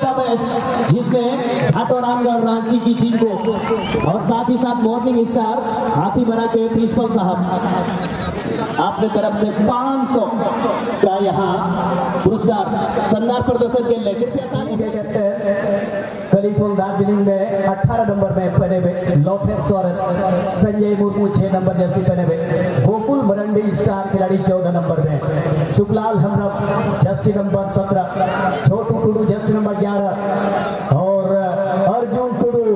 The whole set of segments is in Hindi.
का मैच जिसमें घाटोरामगढ़ रांची की टीम को और साथ ही साथ मॉर्निंग स्टार हाथीमरा के प्रिंसिपल साहब अपने तरफ से 500 का यहाँ पुरस्कार शानदार प्रदर्शन के लिए कलीपुर दार्जिलिंग में 18 नंबर में पहने हुए लोथेश्वर संजय मुर्मू 6 नंबर जर्सी पहने हुए, गोकुल मरंडी स्टार खिलाड़ी 14 नंबर में, Sukhlal Hembram jersey number 17, Chhotu Tudu jersey number 11 और Arjun Tudu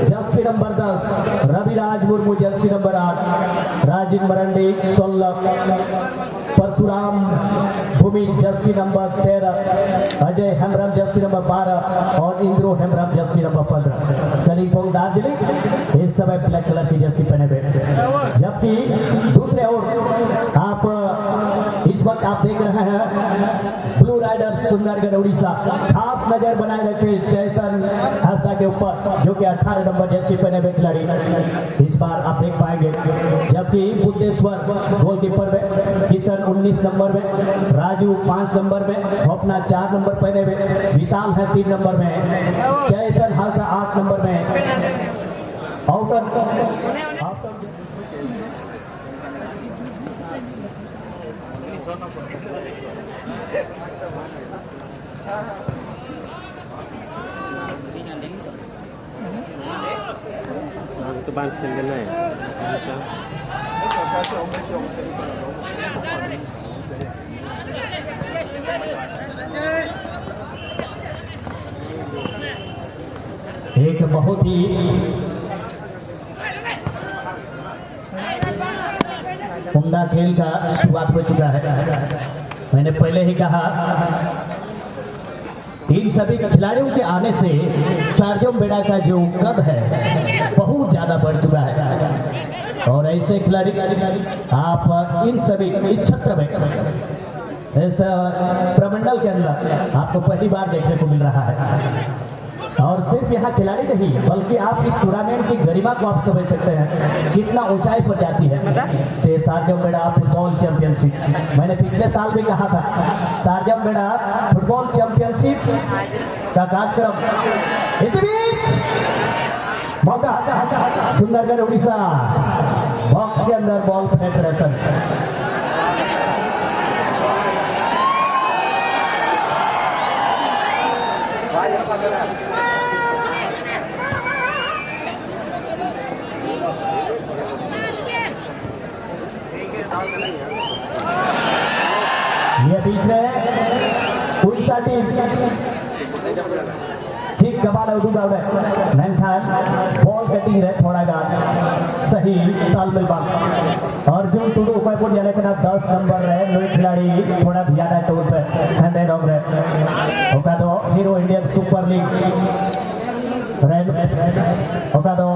jersey number 10, Raviraj Murmu jersey number 8, Rajiv Marandi 16, Parshuram Bhumi jersey number 13, Ajay Hembram jersey number 12 और इंद्रो हेम्ब्रम जर्सी नंबर 15। कलीपुर दार्जिलिंग इस समय ब्लैक कलर की जर्सी पहने हुए, जबकि दूसरे ओर आप इस वक्त आप देख रहे हैं ब्लू राइडर सुंदरगढ़ उड़ीसा, खास नजर बनाए रखे चेतन हंसदा के ऊपर जो कि 18 नंबर जर्सी पहने हुए खिलाड़ी इस बार आप देख पाएंगे, जबकि बुद्धेश्वर गोलकीपर में, किशन 19 नंबर में, राजू 5 नंबर में, अपना 4 नंबर पहने हुए, विशाल है 3 नंबर में, चेतन हल्का 8 नंबर में, तो बांध खेल लेना है। एक बहुत ही उम्दा खेल का शुरुआत हो चुका है। मैंने पहले ही कहा इन सभी खिलाड़ियों के आने से सार्जम बेड़ा का जो कद है बहुत ज्यादा बढ़ चुका है और ऐसे खिलाड़ी आप इन सभी इस क्षेत्र में इस प्रमंडल के अंदर आपको पहली बार देखने को मिल रहा है और सिर्फ यहाँ खिलाड़ी नहीं बल्कि आप इस टूर्नामेंट की गरिमा को आप समझ सकते हैं कितना ऊंचाई पर जाती है। से सार्जम बेड़ा फुटबॉल चैंपियनशिप मैंने पिछले साल भी कहा था, सार्जम बेड़ा फुटबॉल चैंपियनशिप का कार्यक्रम इसी बीच मौका सुंदरगढ़ उड़ीसा बॉक्स के अंदर बॉल फेडरेशन ये बीच में उड़ीसा टीम ठीक कबाल उदू गावड़े मेनखान बॉल कटिंग रे थोड़ा गा सही तालमेल बात अर्जुन टुडू उपायपुर जाने के ना 10 नंबर रहे नई खिलाड़ी थोड़ा ध्यान है टूर पे हैंडे रॉग रहे ओका दो हीरो इंडियन सुपर लीग ओका दो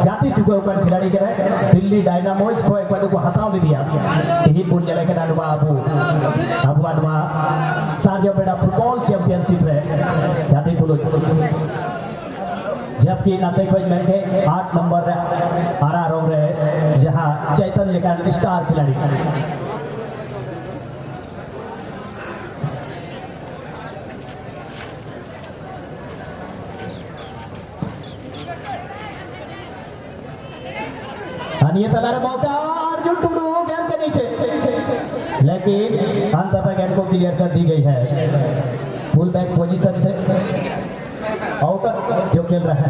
जाति चुके ऊपर खिलाड़ी के रहे दिल्ली डायनामोज को एक बार को हटाव दे दिया यही पुल जले के नानुआ अबू अनवा सार्जम बेड़ा फुटबॉल चैंपियनशिप है जाति तुलो जबकि नातेगंज में के 8 नंबर आरा रोग रहे जहां चैतन लेकर स्टार खिलाड़ी ये तलारा मौका अर्जुन टुडू गेंद के नीचे लेकिन अंततः गेंद को क्लियर कर दी गई है फुल बैक पोजीशन से आउटर जो खेल रहा है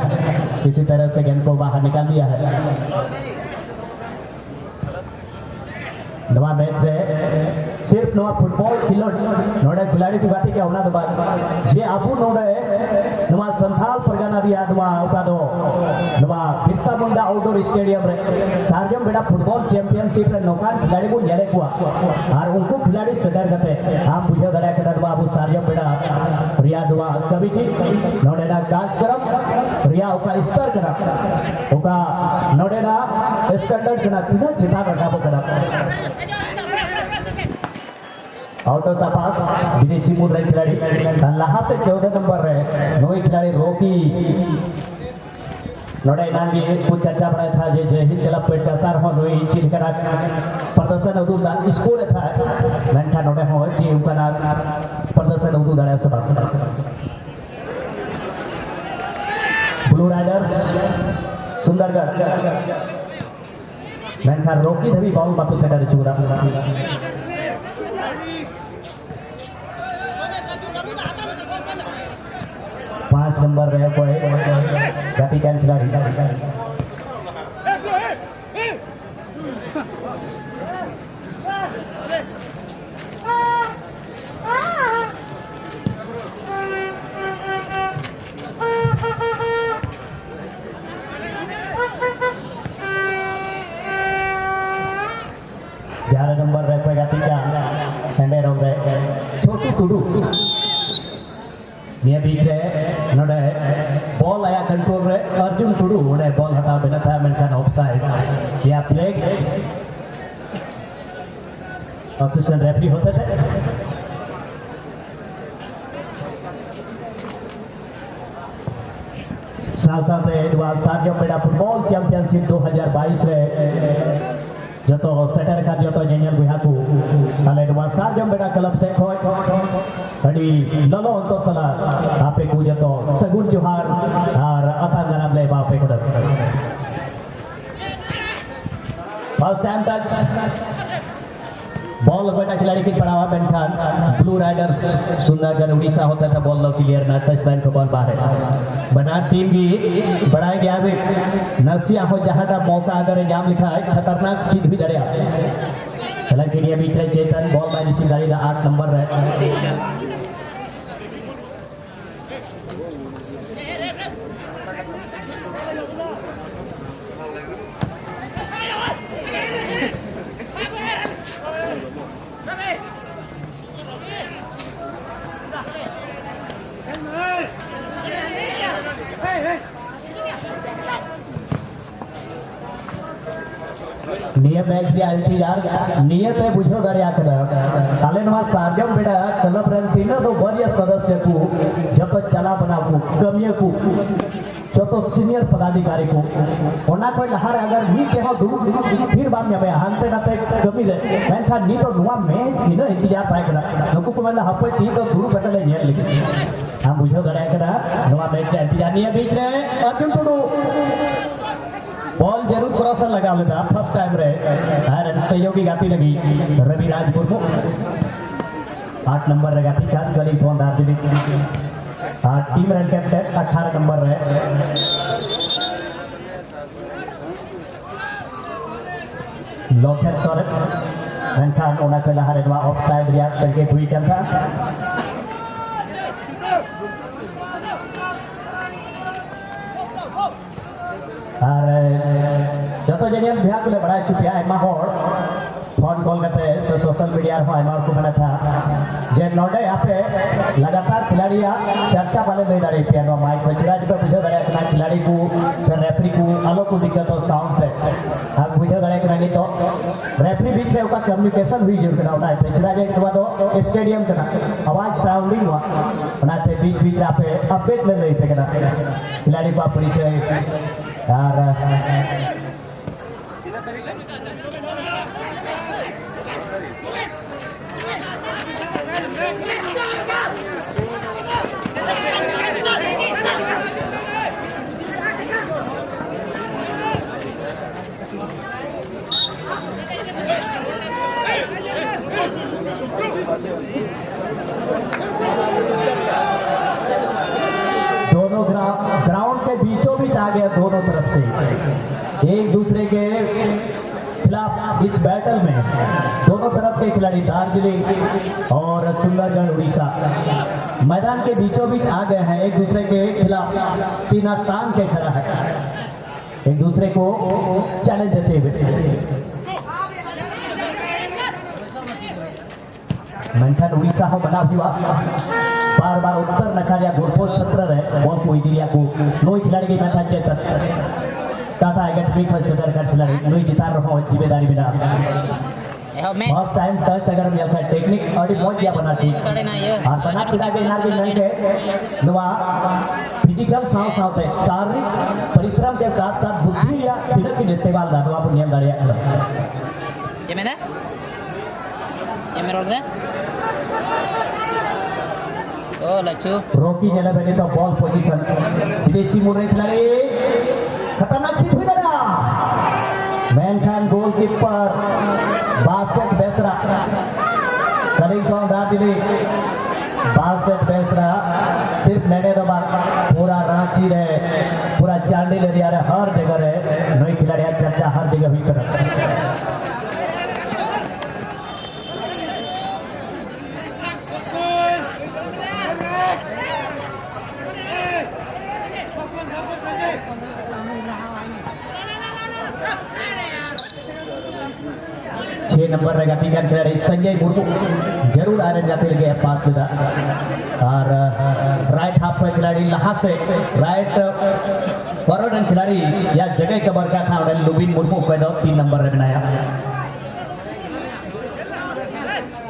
किसी तरह से गेंद को बाहर निकाल दिया है। नवा मैच है सिर्फ नवा फुटबॉल नोड़े खिलाड़ी की बात क्या होना तो बात ये अबू नोड़े नवा संथाल परगना दिया नवा उका दो नवा बिरसा मुंडा आउटडोर स्टेडियम रे सार्जम बेड़ा फुटबॉल चैंपियनशिप रे नौकान खिलाड़ी को नेरे को और उनको खिलाड़ी सडर करते आप बुझे गड़ा के डर बाबू सार्जम बेड़ा रिया दुआ कभी थी नोड़े ना काज करम रिया उका स्तर करा उका नोड़े ना स्टैंडर्ड करा तीन चिता रखा करा आउट ऑफ पास विदेशी मुद्रा खिलाड़ी लहा से 14 नंबर रहे नोई खिलाड़ी रोकी लड़ाई नांगी कुछ चर्चा बढ़ाया था जे जय हिंद क्लब पेट का सार हो नोई चीन का प्रदर्शन उदू दान स्कोर था मेनखा नोडे हो जी उनका प्रदर्शन उदू दाड़ा से बात राइडर्स सुंदरगढ़ मेनखान रोकी धबी बॉल बापू सेटर चूरा 5 नंबर रहे कोई गति कैन खिलाड़ी नंबर रहे गति का संडे रोग छोटू टुडू निया बीच रे नोडे बॉल आया कंट्रोल रे अर्जुन टुडू ओडे बॉल हटा बिना था मेनखान ऑफसाइड या फ्लैग असिस्टेंट रेफरी होते थे साथ-साथ एडवांस सार्जम बेड़ा फुटबॉल चैंपियनशिप 2022 रे जतो सेटर का जतो जेनियल बुहाकू ताले एडवांस सार्जम बेड़ा क्लब से खोय अडी ललो अंतो तला आपे को जतो सगुन जोहार और अता जनाब ले बापे को फर्स्ट टाइम टच बॉल बेटा खिलाड़ी की पड़ा हुआ मेनखान ब्लू राइडर्स सुंदरगढ़ उड़ीसा होता था बॉल लो क्लियर ना टच लाइन को बॉल बाहर बना टीम की बढ़ाई गया भी नरसिया हो जहां मौका अगर एग्जाम लिखा है खतरनाक सीध भी दरिया हालांकि ये बीच में चेतन बॉल बाई निशिंदारी का 8 नंबर है नियत मैच भी इंतजार नियत है बुझो दरिया कर ताले नवा सार्जम बेड़ा क्लब रन तीन दो वरीय सदस्य को जब चला बना को कमिए को जो सीनियर पदाधिकारी को ओना कोई लहार अगर नी के हो दू फिर बाम में हानते नाते कमी रे मेनखान नी तो नुआ मैच इन इंतजार पाए करा नुकु को मतलब हपे ती तो दुरु कटले नेल लेकिन हम बुझो दरिया करा नुआ मैच इंतजार निये बीच रे अर्जुन टुडू बॉल जरूर क्रॉसर लगा लेता फर्स्ट टाइम रे और सहयोगी गाती लगी रवि राज मुर्मू 8 नंबर रे गाती कान करी फोन दार्जिलिंग टीम रन कैप्टन 18 नंबर रे लोथर सोरेन मेनखान ओना के लहारे वा ऑफसाइड रिया संकेत हुई था और जतो जेनियन भ्या को बड़ा चुपिया एमा होर फोन कॉल करते सोशल मीडिया हो एमा को बना था जे नोडे यहाँ पे लगातार खिलाड़ी चर्चा वाले नहीं दाड़े पियानो माइक में चिराज तो बुझो दड़े ना खिलाड़ी को सर रेफरी को आलो को दिक्कत हो साउंड पे अब बुझो दड़े के नहीं तो रेफरी बीच में उनका कम्युनिकेशन हुई जरूर करना होता है पिछला जे के बाद स्टेडियम का आवाज साउंडिंग हुआ बनाते बीच बीच पे अपडेट ले ले पे करना खिलाड़ी को परिचय यार दोनों ग्राउंड के बीचों बीच आ गया दोनों तरफ से एक दूसरे के खिलाफ इस बैटल में दोनों तरफ के खिलाड़ी दार्जिलिंग और सुंदरगढ़ उड़ीसा मैदान के बीचों बीच आ गए हैं एक दूसरे के खिलाफ सीना तान के खड़ा है एक दूसरे को चैलेंज देते हुए मेनखान उड़ीसा हो बना हुआ बार बार उत्तर नखारिया गोरपोस सत्र रहे बॉल को इदिरिया को नोई खिलाड़ी की मेनखान चेतन टाटा एकेडमी पर सदर का खिलाड़ी नोई जितार रहा जिम्मेदारी बिना फर्स्ट टाइम टच अगर मिल का टेक्निक और बहुत क्या बनाती और बना चिड़ा के नार के नहीं के नुआ फिजिकल साथ शारीरिक परिश्रम के साथ साथ बुद्धि या फिर की इस्तेमाल दादवा पर नियम दारिया ये मैंने ये मेरा Oh, Lachu. Rocky nyala bani to ball position. Widesi murni khiladi खतरनाक छिट हुई ना मैन खान गोलकीपर बासठ बेसरा करिंगटन दादिली बासठ बेसरा सिर्फ मैंने तो पूरा रांची रहे पूरा चांडिल एरिया रहे हर जगह रहे नई खिलाड़ी चर्चा हर जगह हुई कर 6 नंबर रहेगा टीका खिलाड़ी संजय मुर्मू जरूर आने जाते लगे पास सीधा और राइट हाफ पे खिलाड़ी लहा से राइट फॉरवर्ड खिलाड़ी या जगह कबर का था उन्हें लुबिन मुर्मू पैदा 3 नंबर रे बनाया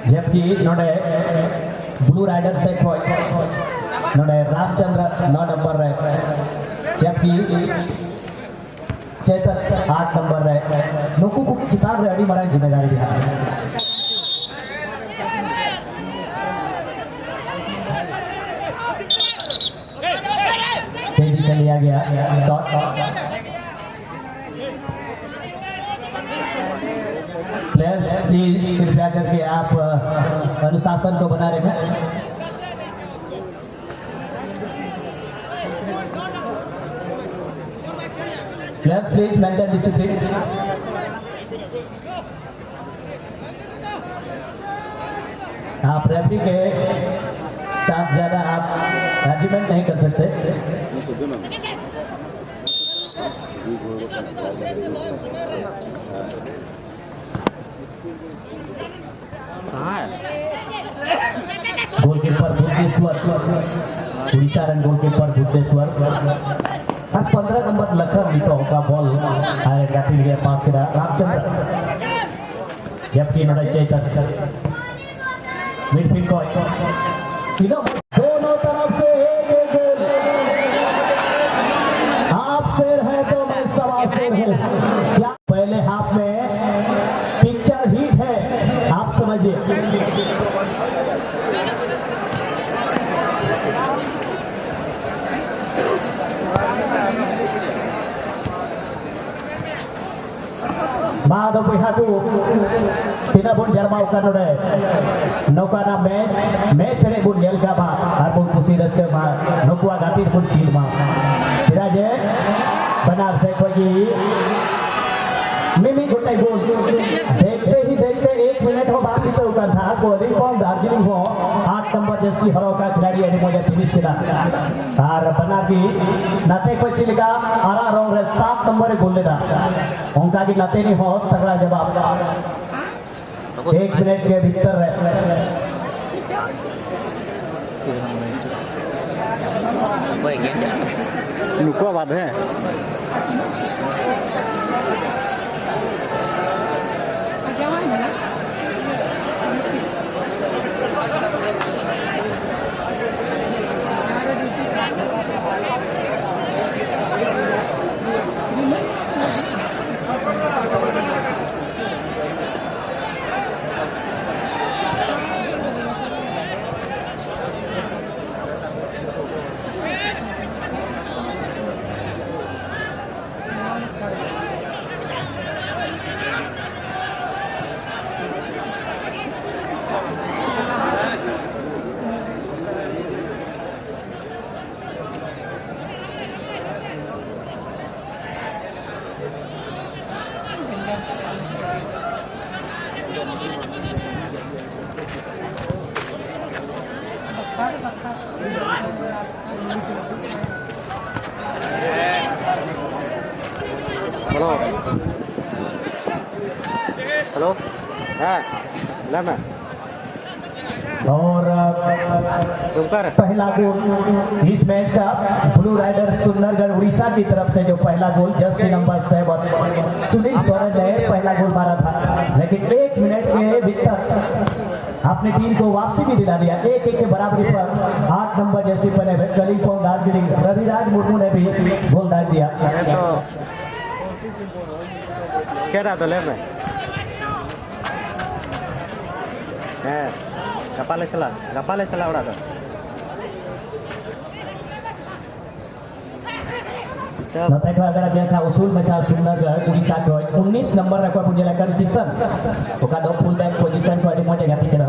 जबकि नोडे ब्लू राइडर से नोडे रामचंद्र 9 नंबर रे जबकि चेतन 8 नंबर रहे नुकु को चितार रे अड़ी मराई जिम्मेदारी दिया तेजी से लिया गया शॉट प्लेयर्स प्लीज कृपया करके आप अनुशासन को बना रखें Players, please maintain discipline. आप रेफरी के साथ ज्यादा आप आर्ग्यूमेंट नहीं कर सकते goalkeeper Buddheshwar Orissa run goalkeeper Buddheshwar और 15 नंबर लखन लीतो का बॉल आएगा टीम के पास के रामचंद्र जबकि नोडे चेतन मिडफील्ड को दोनों तरफ से एक गोल आप शेर है तो मैं सवा शेर हूं क्या पहले हाफ में पिक्चर हिट है आप समझिए माधव पिहाकू तीना बुन जर्मा उका नोडे नौकाना मैच करे बुन नेल का बा आर बुन कुसी रस्ते मा नौकुआ गातिर बुन चील मा सिरा जे बनार से कोई मिमी गोटे गोल देखते ही देखते 1 मिनट हो बाकी तो उका था गोली कौन दार्जिलिंग हो 8 नंबर जर्सी हरो का खिलाड़ी एडी मोजे फिनिश किया और बनार की नाते कोई चिलिका आरा रोंग रे 7 नंबर गोल लेदा उनका की नाते नहीं हो तगड़ा जवाब 1 मिनट के भीतर नुको बात है हेलो हाँ लम्हा और पहला गोल इस मैच का ब्लू राइडर सुंदरगढ़ उड़ीसा की तरफ से जो पहला गोल जर्सी नंबर 7 सुनील सोरेन ने पहला गोल मारा था लेकिन 1 मिनट के भीतर अपनी टीम को वापसी भी दिला दिया 1-1 के बराबरी पर 8 नंबर जर्सी पहने कलिंगटन दार्जिलिंग रविराज मुर्मू ने भी गोल डाल दिया क्या रहा तो ले में गपाले चला उड़ा तो Nanti kalau agar dia kau usul macam Sunda ke Udisak ke 19 nomor aku punya lakukan kisan. Bukan 20 back position kau ada mau jaga tiga.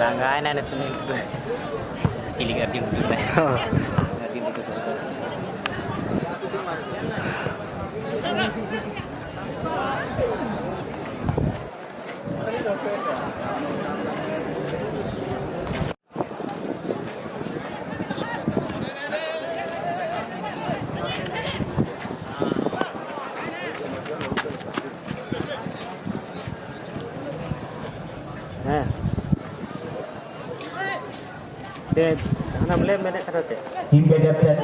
Langgain ada sini. Cilik Arjun duduk dah. Arjun duduk. हैं जे हम ले मैंने करा छे टीम के कैप्टन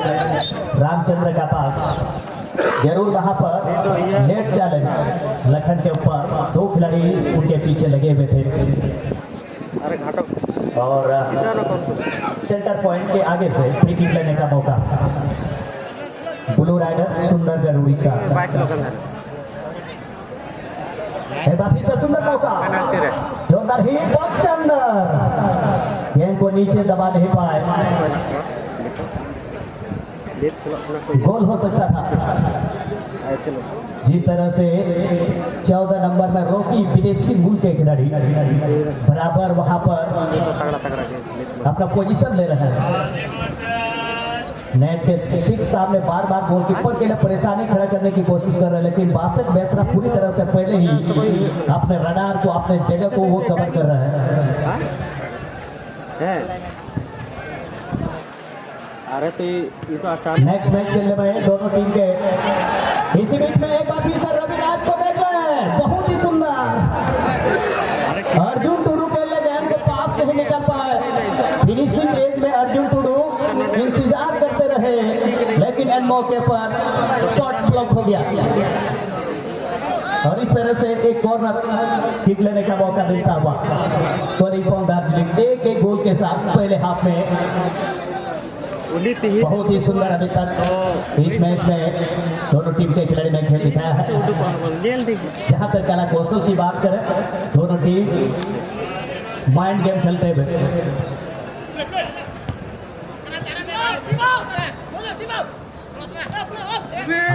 रामचंद्र का पास जरूर वहां पर नेट चैलेंज लखन के ऊपर 2 खिलाड़ी उनके पीछे लगे हुए थे अरे घाटो और चित्रानो कौन सेंटर पॉइंट के आगे से फ्री किक लेने का मौका ब्लू राइडर सुंदरगढ़ उड़ीसा बाइक लोगन वापिस से सुंदर मौका पेनल्टी रे जोरदार ही बॉक्स के अंदर गेंद को नीचे दबा नहीं पाए देख थोड़ा कोई गोल हो सकता था ऐसे लोग जिस तरह से 14 नंबर में रॉकी विदेशी मूल के खिलाड़ी बराबर वहां पर तगड़ा अपना पोजीशन ले रहे हैं नेट के 6 सामने बार बार गोलकीपर के लिए परेशानी खड़ा करने की कोशिश कर रहे हैं लेकिन बासठ बेसरा पूरी तरह से पहले ही अपने रडार को अपने जगह को वो कवर कर रहे हैं अरे तो ये तो अचानक नेक्स्ट मैच खेलने में दोनों टीम के इसी बीच में एक बार फिर से रविराज को देख रहे हैं बहुत ही सुंदर अर्जुन टुडू के लिए गेंद को पास नहीं निकल पाए फिनिशिंग एज में अर्जुन टुडू इंतजार करते रहे लेकिन एंड मौके पर शॉट ब्लॉक हो गया और इस तरह से एक कॉर्नर किक लेने का मौका मिलता हुआ कोलिंग दार्जिलिंग एक गोल के साथ पहले हाफ में बहुत ही सुंदर अभी तक इस मैच में दोनों टीम के खिलाड़ी ने खेल दिखाया है जहां तक कला कौशल की बात करें दोनों टीम माइंड गेम खेलते हुए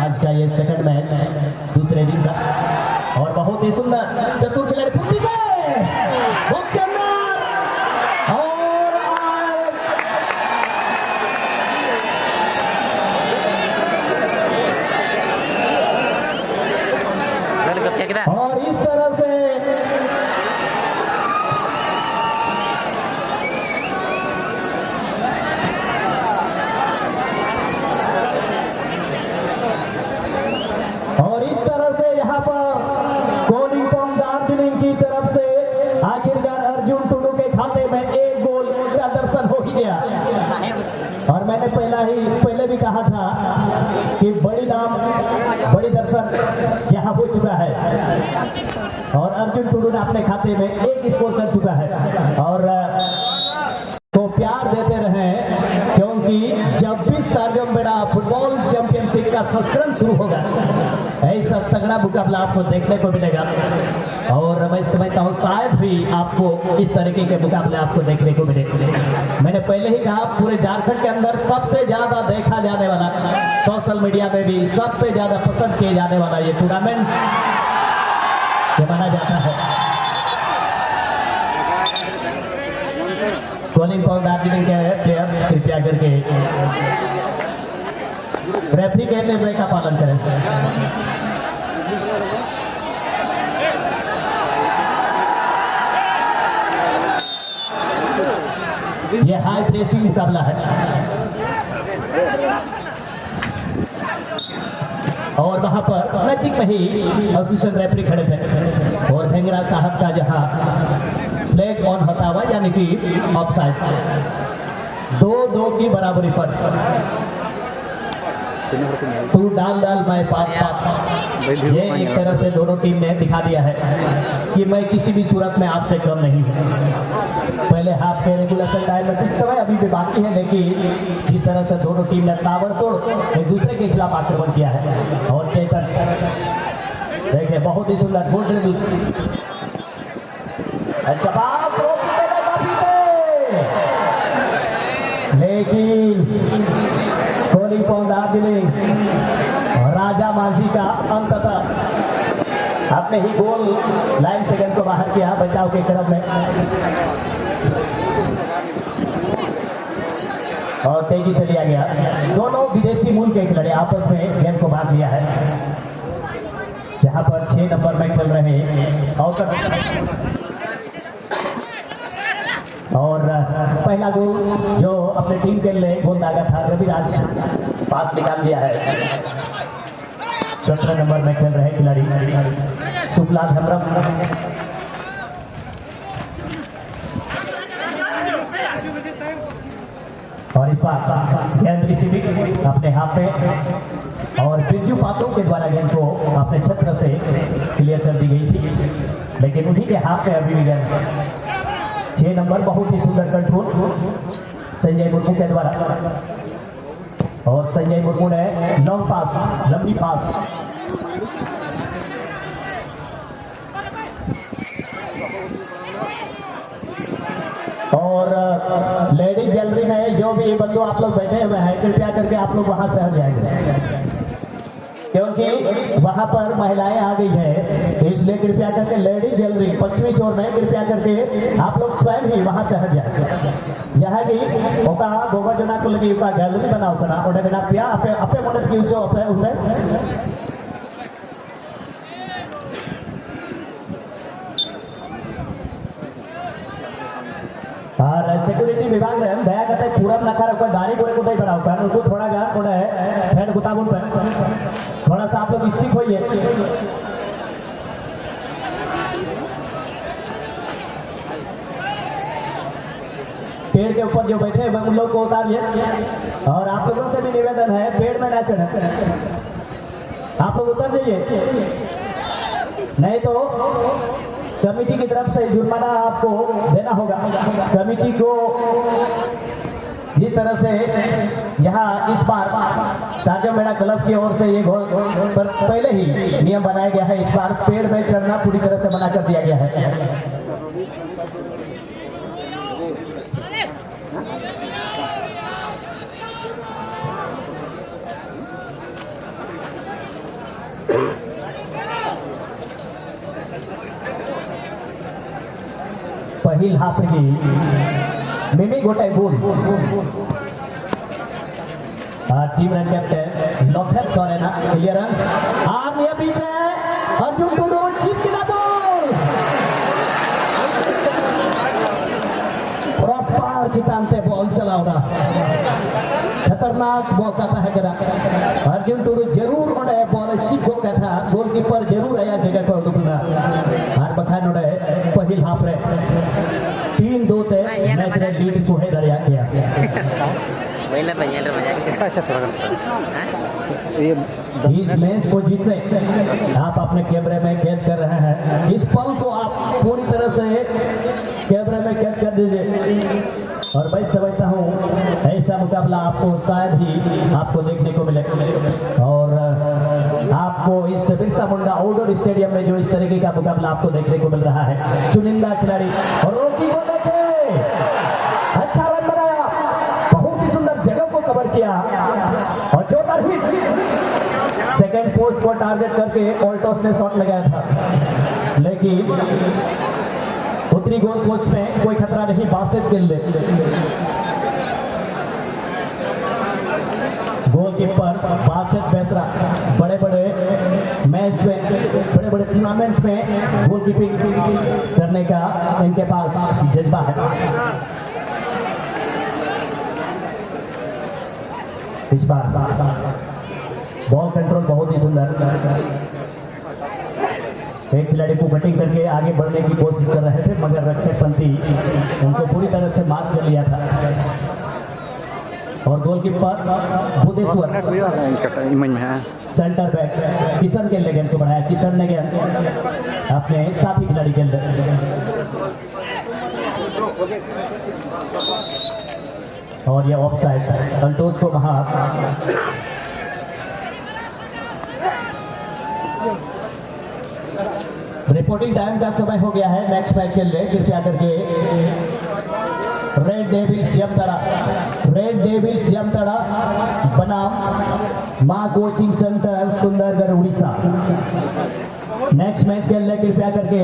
आज का ये सेकंड मैच दूसरे दिन का और बहुत ही सुंदर चतुर खिलाड़ी फुर्ती से बॉक्स के अंदर और और इस तरह से यहाँ पर कोलिंग दार्जिलिंग की तरफ से आखिरकार अर्जुन टुडू के खाते में एक गोल का दर्शन हो ही गया और मैंने पहले भी कहा था कि बड़ी दर्शन यहाँ हो चुका है और अर्जुन टुडू ने अपने खाते में एक स्कोर कर चुका है और तो प्यार देते रहे क्योंकि जब भी सरगम बेड़ा फुटबॉल चैंपियनशिप का संस्करण शुरू होगा ऐसा तगड़ा मुकाबला आपको देखने को मिलेगा और मैं समझता हूँ शायद भी आपको इस तरीके के मुकाबले आपको देखने को मिले मैंने पहले ही कहा पूरे झारखंड के अंदर सबसे ज्यादा देखा जाने वाला सोशल मीडिया में भी सबसे ज्यादा पसंद किए जाने वाला ये टूर्नामेंट माना जाता है कोलिंग दार्जिलिंग के प्लेयर्स कृपया करके रेफरी के निर्णय का पालन करें यह हाई प्रेसिंग मुकाबला है और वहां पर नजदीक में ही असिस्टेंट रेफरी खड़े थे और भेंगरा साहब का जहां फ्लैग ऑन होता हुआ यानी कि ऑफसाइड 2-2 की बराबरी पर तू डाल डाल मैं पाप पाप। ये एक तरह से दोनों टीम ने दिखा दिया है कि मैं किसी भी सूरत में आपसे कम नहीं हूँ। पहले हाफ के रेगुलेशन टाइम में कुछ समय अभी भी बाकी है, लेकिन जिस तरह से दोनों टीम ने ताबड़तोड़ एक दूसरे के खिलाफ आक्रमण किया है। और चेतन देखिए बहुत ही सुंदर गुड ड्रिबल, अच्छा पास लेकिन कोहली पौधा दिले राजा मांझी का अंततः अपने ही गोल लाइन सेकंड को बाहर किया बचाव के क्रम में। और तेजी से लिया गया। दोनों विदेशी मूल के खिलाड़ी आपस में गेंद को बांध लिया है, जहां पर 6 नंबर में खेल रहे और पहला गोल जो अपने टीम के लिए गोल दागा था रविराज पास निकाल दिया है। 17 नंबर में खेल रहे खिलाड़ी सुखलाल हेम्ब्रम। और इस बार गेंद रिसीविंग अपने हाथ पे और बिरजू पात्रों के द्वारा गेंद को अपने छत्र से क्लियर कर दी गई थी, लेकिन उन्हीं के हाथ में अभी भी गेंद 6 नंबर बहुत ही सुंदर कंट्रोल संजय मुर्मू के द्वारा। और संजय मुर्मू ने लॉन्ग पास लंबी पास और लेडीज गैलरी में जो भी बंधु आप लोग बैठे हुए हैं कृपया करके आप लोग वहां से हट जाएंगे, क्योंकि वहां पर महिलाएं आ गई है, इसलिए कृपया करके लेडीज गैलरी पश्चिमी छोर में कृपया करके आप लोग स्वयं ही वहां से हट जाएंगे। जहाँ की ओका गोबर जना को लगी ओका गैलरी बनाओ करना ओडे बिना पिया अपे अपे मदद की उसे अपे उन्हें और सिक्योरिटी विभाग में दया करते पूरा नखा रखो गाड़ी गोरे को दे बनाओ कर उनको थोड़ा गा थोड़ा है हेड गुताबुन पे थोड़ा सा आप लोग स्टिक होइए। पेड़ के ऊपर जो बैठे हैं उन लोग को उतारिए और आप लोगों से भी निवेदन है पेड़ में ना चढ़े, आप लोग उतर जाइए, नहीं तो कमेटी की तरफ से जुर्माना आपको देना होगा। कमेटी को जिस तरह से यहाँ इस बार साजो मेड़ा क्लब की ओर से ये पर पहले ही नियम बनाया गया है, इस बार पेड़ में चढ़ना पूरी तरह से मना कर दिया गया है। पहिल हाफ की मिमी गोटे गोल टीम रन कैप्टन लोथर सोरेना क्लियरेंस और ये बीच में अर्जुन टुडू चिप किना बॉल क्रॉस पार चितांते बॉल चलाओगा खतरनाक बॉल का है करा अर्जुन टुडू जरूर ओडे बॉल चिप को कथा गोलकीपर जरूर आया जगह को दुबना हार बखान ओडे पहिल हाफ रे 3-2 ते मैच रे लीड को है दरिया किया पहले पहले मजा अच्छा थोड़ा इस मैच को जीतने आप अपने कैमरे में कैद कर रहे हैं, इस पल को आप पूरी तरह से कैमरे में कैद कर दीजिए और मैं समझता हूँ ऐसा मुकाबला आपको शायद ही आपको देखने को मिले और आपको इस बिरसा मुंडा आउटडोर स्टेडियम में जो इस तरीके का मुकाबला आपको देखने को मिल रहा है। चुनिंदा खिलाड़ी और रोकी को देखे अच्छा रन बनाया, बहुत ही सुंदर जगह को कवर किया और जोरदार हिट सेकंड पोस्ट को टारगेट करके ऑल्टोस ने शॉट लगाया था, लेकिन उत्तरी गोल पोस्ट में कोई खतरा नहीं। बासित गिल्ले गोलकीपर बासित बेसरा बड़े बड़े मैच में बड़े बड़े टूर्नामेंट में गोलकीपिंग करने का इनके पास जज्बा है। इस बार बॉल कंट्रोल बहुत ही सुंदर, एक खिलाड़ी को कटिंग करके आगे बढ़ने की कोशिश कर रहे थे मगर रक्षक पंथी उनको पूरी तरह से मार कर लिया था। और गोलकीपर बुद्धेश्वर इमेज में है सेंटर बैक किशन के गेंद को बढ़ाया, किशन ने गेंद अपने साथी खिलाड़ी के और ये ऑफसाइड संतोष को वहां रिपोर्टिंग टाइम का समय हो गया है नेक्स्ट मैच के लिए। कृपया करके रेड डेविल्स जमतड़ा बनाम मां coaching centre Sundargarh Orissa. Next match के लिए कृपया करके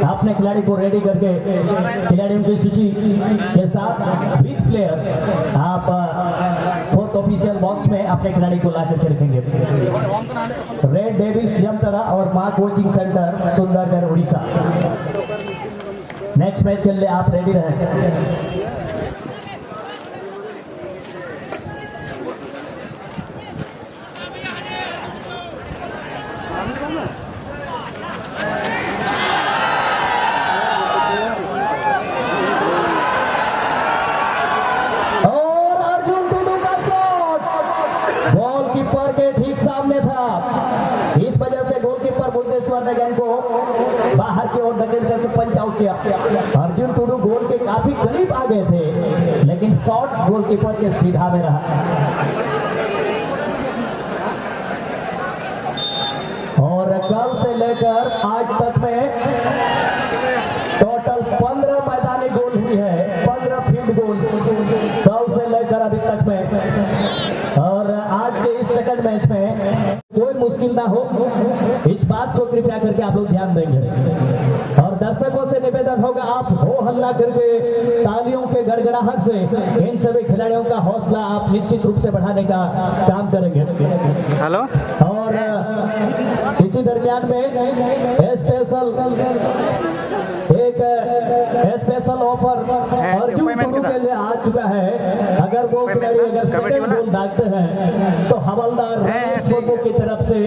अपने खिलाड़ी को रेडी करके खिलाड़ियों की सूची के साथ विथ प्लेयर आप फोर्थ ऑफिशियल बॉक्स में अपने खिलाड़ी को ला करके रखेंगे। रेड डेविल्स जमतड़ा और मां coaching centre Sundargarh Orissa. Next match के लिए आप रेडी रहें। गेंद को बाहर की ओर धकेल करके पंच आउट किया। अर्जुन टुडू गोल के काफी करीब आ गए थे लेकिन शॉट गोलकीपर के सीधा में रहा। और कल से लेकर आज तक में टोटल 15 मैदानी गोल हुई है, 15 फील्ड गोल कल से लेकर अभी तक में। और आज के इस सेकंड मैच में कोई मुश्किल ना हो इस बात को कृपया करके आप लोग ध्यान देंगे। और दर्शकों से निवेदन होगा आप हो हल्ला करके तालियों के गड़गड़ाहट से इन सभी खिलाड़ियों का हौसला आप निश्चित रूप से बढ़ाने का काम करेंगे। हेलो। और इसी दरमियान में स्पेशल ऑफर अर्जुन टुडू के लिए आ चुका है। अगर वो खिलाड़ी अगर सेकंड गोल दागते हैं तो हवलदार रमेश मुर्मू की तरफ से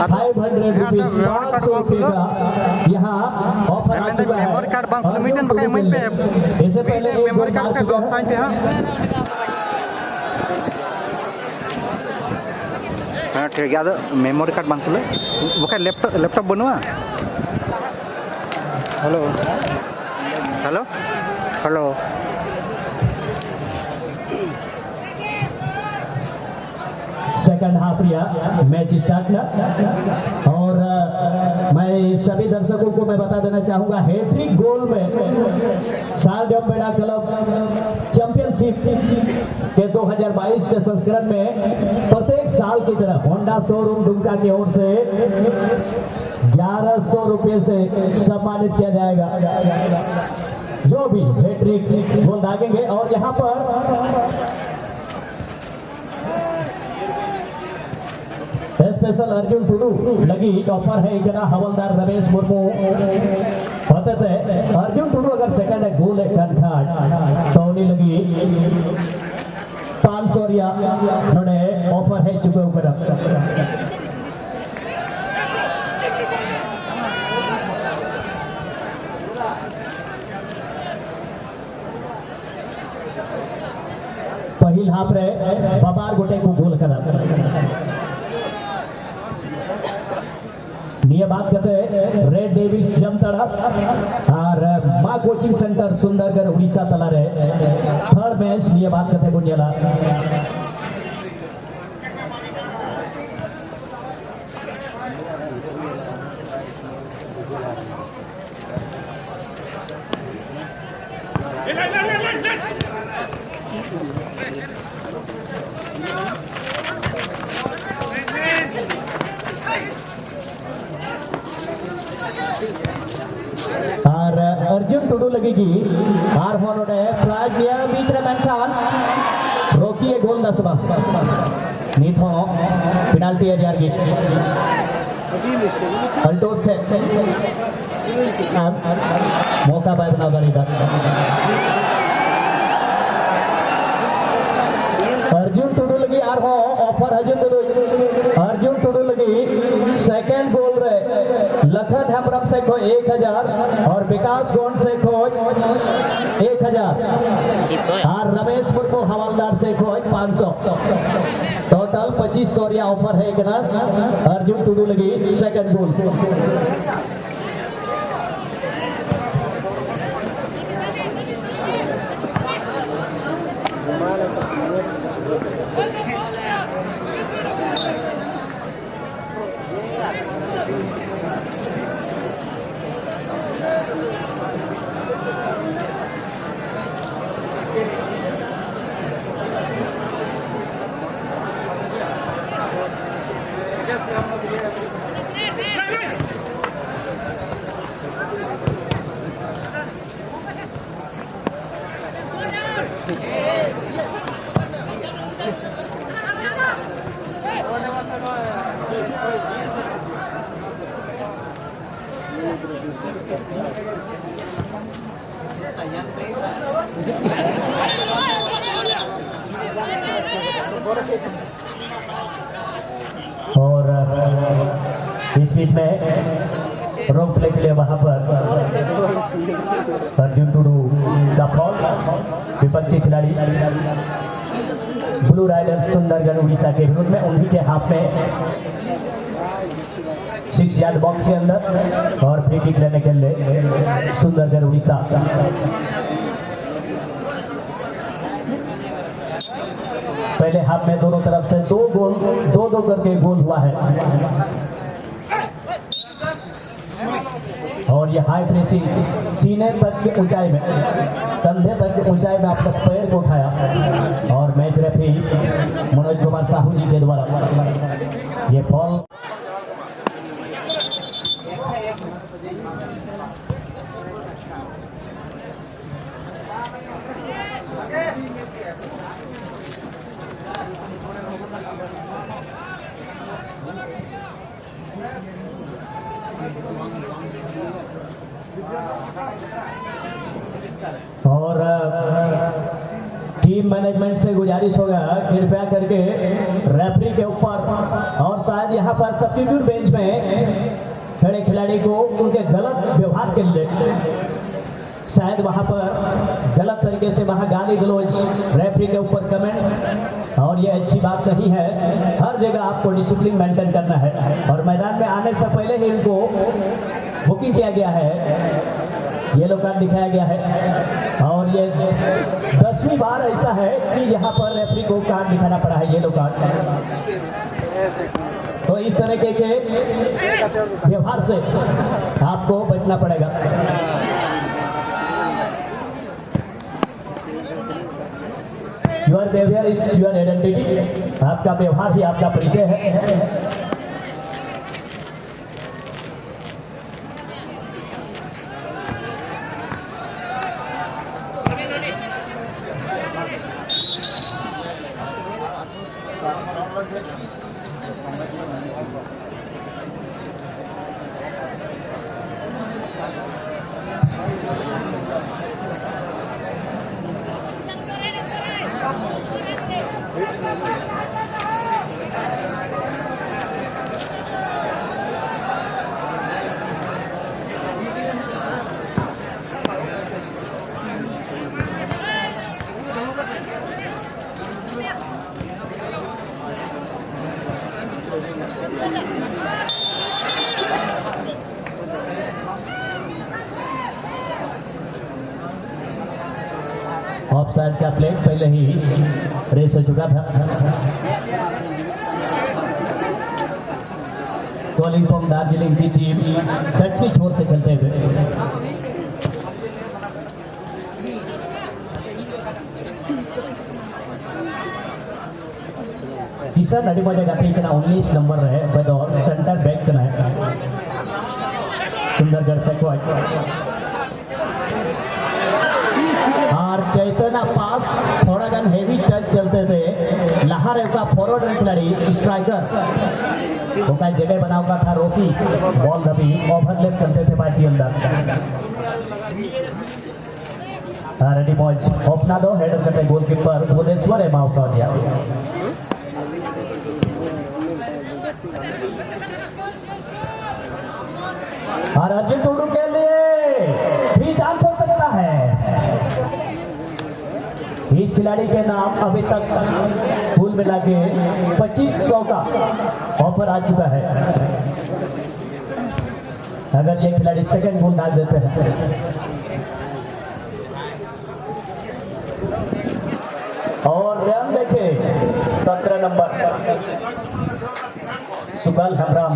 500 रुपीज का यहाँ ऑफर आ चुका है। मेमोरी कार्ड बैंक मीटन बकाया मैं पे इससे पहले मेमोरी कार्ड का व्यवस्था पे हाँ ठीक है। मेमोरी कार्ड बैंक ले बकाया लैपटॉप बनवा। Hello hello hello. Second half रिया मैच स्टार्ट ना। और मैं सभी दर्शकों को मैं बता देना चाहूंगा हैट्रिक गोल में सालजमबेड़ा क्लब चैंपियनशिप के 2022 के संस्करण में प्रत्येक साल की तरह होंडा शोरूम दुमका की ओर से 1100 रुपये से सम्मानित किया जाएगा जो भी हैट्रिक गोल दागेंगे। और यहाँ पर स्पेशल अर्जुन टुडू लगी ऑफर है इतना हवलदार रमेश मुर्मू होते थे। अर्जुन टुडू अगर सेकंड है गोल है कनखाट तो उन्हें लगी 500 रिया उन्होंने ऑफर है चुके ऊपर। पहिल हाफ रे बबार गोटे को गोल करा ये बात करते हैं रेड डेविल्स जमतड़ा और मां कोचिंग सेंटर सुंदरगढ़ उड़ीसा तला रहे थर्ड मैच ये बात करते बुनियाला। और अर्जुन टुडू लगेगी आर होनोडे प्राज्ञा मित्र मेनखान रोकिए गोल दसबा नीथो पेनाल्टी एरिया गे अल्टोस थे मौका बाय बना गणिता अर्जुन टुडू लगी आर हो ऑफर अर्जुन टुडू लगी सेकंड गोल लखन हेम्ब्रम से खो 1000 और विकास गोंड से खो 1000 और रमेश मुर्मू हवलदार से खो 500 टोटल 2500 ऑफर है कि ना। अर्जुन टुडू लगी सेकंड गोल। और इस बीच में रोक प्ले के लिए वहां पर अर्जुन टुडू का फॉल। विपक्षी खिलाड़ी ब्लू राइडर सुंदरगढ़ उड़ीसा के विरुद्ध में उन्हीं के हाथ में 6 यार्ड बॉक्स के अंदर और फ्री किक लेने के लिए सुंदरगढ़ उड़ीसा। पहले हाफ में दोनों तरफ से 2 करके गोल हुआ है और ये हाई प्रेसिंग सीने तक की ऊंचाई में, कंधे तक की ऊंचाई में अपने पैर को उठाया और मैच रेफरी मनोज कुमार साहू जी के द्वारा ये बॉल और टीम मैनेजमेंट से गुजारिश होगा कृपया करके रेफरी के ऊपर और शायद यहाँ पर सब्स्टिट्यूट बेंच में खड़े खिलाड़ी को उनके गलत व्यवहार के लिए शायद वहाँ पर गलत तरीके से वहाँ गाली गलौज रेफरी के ऊपर कमेंट, और ये अच्छी बात नहीं है। हर जगह आपको डिसिप्लिन मेंटेन करना है और मैदान में आने से पहले ही इनको बुकिंग किया गया है, येलो कार्ड दिखाया गया है और ये 10वीं बार ऐसा है कि यहाँ पर रेफरी को कार्ड दिखाना पड़ा है, येलो कार्ड। तो इस तरह के व्यवहार से आपको बचना पड़ेगा। Your behaviour is your identity, आपका व्यवहार ही आपका परिचय है। ऑफ साइड का प्लेट पहले ही रेस हो चुका था। कोलिंगपोंग दार्जिलिंग की टीम दक्षिणी छोर से खेलते हुए किसान नडी मजा गाती के ना 19 नंबर रहे बदौर सेंटर बैक करना है सुंदरगढ़ से और चैतना पास थोड़ा गन हेवी टच चलते थे। लहारे का फॉरवर्ड खिलाड़ी स्ट्राइकर ओका जगह बनाओ का था, रोकी बॉल दबी ओवरलैप चलते थे बाकी अंदर। रेडी बॉल्स ओपना दो हेडर करते गोलकीपर भुवनेश्वर है माउट कर दिया। और अर्जुन टुडू के लिए भी चांस हो सकता है। इस खिलाड़ी के नाम अभी तक कुल मिला के 2500 का ऑफर आ चुका है। अगर ये खिलाड़ी सेकंड गोल डाल देते हैं और रन देखे 17 नंबर सुकल हमराम,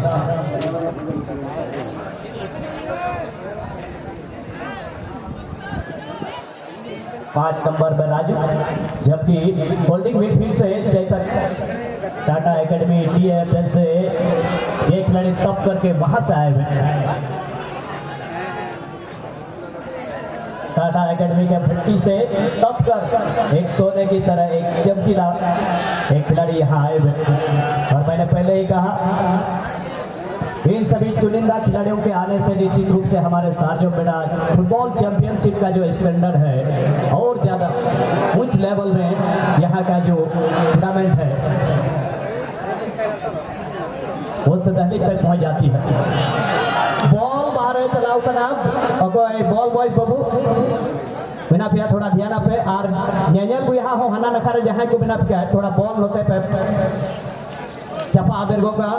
5 नंबर में राजू, जबकि होल्डिंग मिडफील्ड से चेतन टाटा एकेडमी TFS से ये खिलाड़ी तब करके वहां से आए हुए हैं। टाटा एकेडमी के भट्टी से तब कर एक सोने की तरह एक चमकीला एक खिलाड़ी यहाँ आए हुए। और मैंने पहले ही कहा इन सभी चुनिंदा खिलाड़ियों के आने से निश्चित रूप से हमारे साथियों बेटा फुटबॉल चैंपियनशिप का जो स्टैंडर्ड है और ज्यादा उच्च लेवल में यहाँ का जो टूर्नामेंट है वो सतह तक पहुंच जाती है। बॉल बाहर है, चलाओ का नाम बॉल बॉय बाबू बिना पिया थोड़ा ध्यान पे और न्यायल को यहाँ हो हना नखा जहाँ को बिना पिया थोड़ा बॉल होते पे चपा आदर का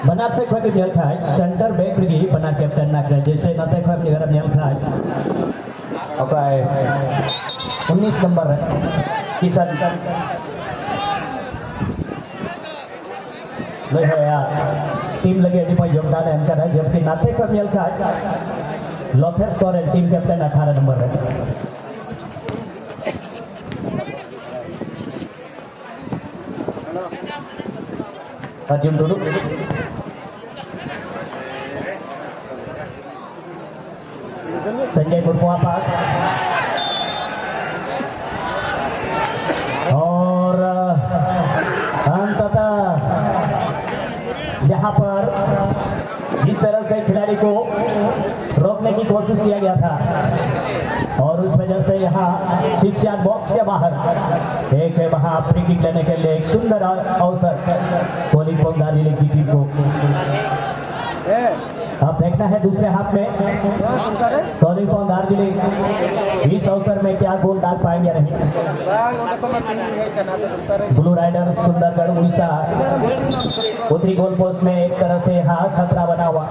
बना से खोके मेल खाए सेंटर बैक रगी बना कैप्टन ना करे जैसे नते खोके अपने घर मेल खाए ओके 19 नंबर है किशन नहीं है यार टीम लगे एडी में योगदान है इनका, जबकि नाते खोके मेल खाए लोथेर सोरेन टीम कैप्टन 18 नंबर है। अर्जुन टुडू संजय मुर्मुआ पास और अंततः यहाँ पर जिस तरह से खिलाड़ी को रोकने की कोशिश किया गया था और उस वजह से यहाँ 6 यार्ड बॉक्स के बाहर एक वहाँ फ्री किक लेने के लिए एक सुंदर अवसर कोहली पोंगाली की टीम को। अब देखना है दूसरे हाथ में टोनी पोंगाली इस अवसर में क्या गोल डाल पाएंगे या नहीं। ब्लू राइडर सुंदरगढ़ उड़ीसा उत्तरी गोल पोस्ट में एक तरह से यहाँ खतरा बना हुआ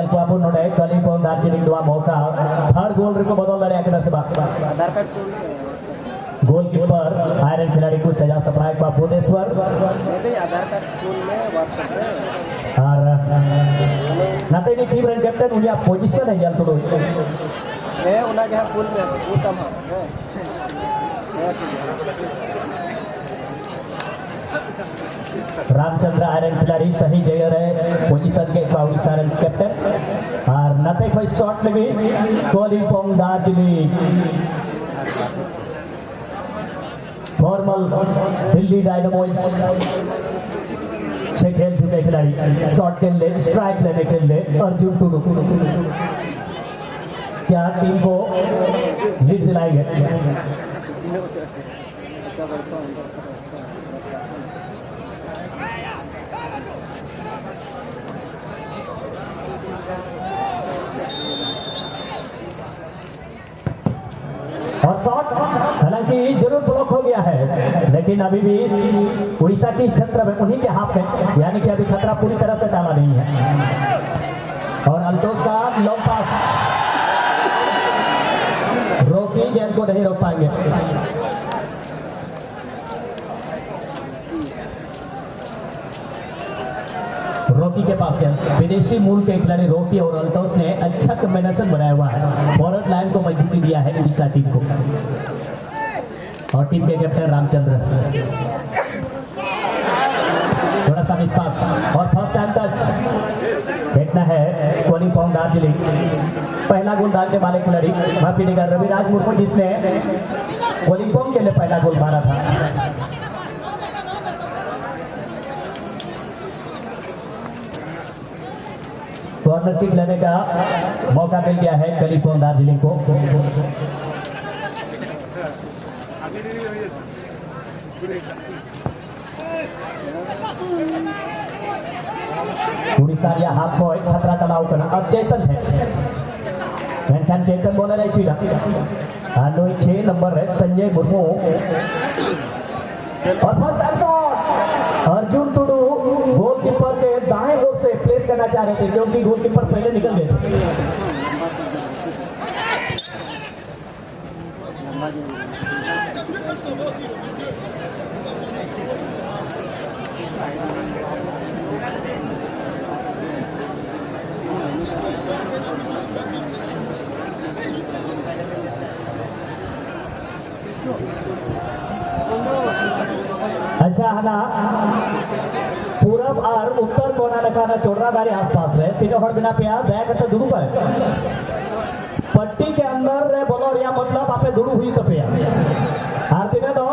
बाबू नोड़े कलिंग दार्जिलिंग दुआ मौका थर्ड गोल को बदल रहे से गोलकीपर आयरन खिलाड़ी को सजा सप्लाई का भुवनेश्वर और नाते ने टीम रन कैप्टन उन्हें पोजीशन है जल तो है उन्हें जहां पुल में वो कम है रामचंद्र आयरन खिलाड़ी सही जगह है पोजीशन के उड़ीसा रन कैप्टन और नाते कोई शॉट लगी कोलिंग दार्जिलिंग फॉर्मल दिल्ली डायनामोज से खेल चुके खिलाड़ी शॉट के लिए स्ट्राइक लेने के लिए अर्जुन टुडू क्या टीम को लीड दिलाएंगे। और शॉट हालांकि जरूर ब्लॉक हो गया है लेकिन अभी भी उड़ीसा की छत्र में उन्हीं के हाथ में यानी कि अभी खतरा पूरी तरह से टाला नहीं है। और अल्टोस का लॉन्ग पास रोकी गेंद को नहीं रोक पाएंगे। रॉकी के पास है विदेशी मूल के खिलाड़ी रॉकी और अल्टोस ने अच्छा कॉम्बिनेशन बनाया हुआ है, फॉरवर्ड लाइन को मजबूती दिया है उड़ीसा टीम को। और टीम के कैप्टन रामचंद्र थोड़ा सा विश्वास और फर्स्ट टाइम टच देखना है कोनी पॉन्ग दार्जिलिंग। पहला गोल डालने वाले खिलाड़ी माफी देगा रविराज मुर्मू जिसने कोनी पॉन्ग के लिए पहला गोल मारा था। कॉर्नर किक लेने का मौका मिल गया है कलीपॉन्ग दार्जिलिंग को। उड़ीसा या हाफ पॉइंट खतरा टलाव करना अब चेतन है मेंटन चेतन बोले रही चीज आनो 6 नंबर है संजय मुर्मू और first time shot Arjun Tudu goalkeeper के दाएं ओर से प्लेस करना चाह रहे थे क्योंकि गोलकीपर पहले निकल गए थे। अच्छा है ना पूरब और उत्तर कोना नकाना चोड़रादारी आसपास रहे तीनों हड़ बिना प्याज दया करते दुड़ू पर पट्टी के अंदर रे बोलो या मतलब आपे दुड़ू हुई तो पिया आरती ने तो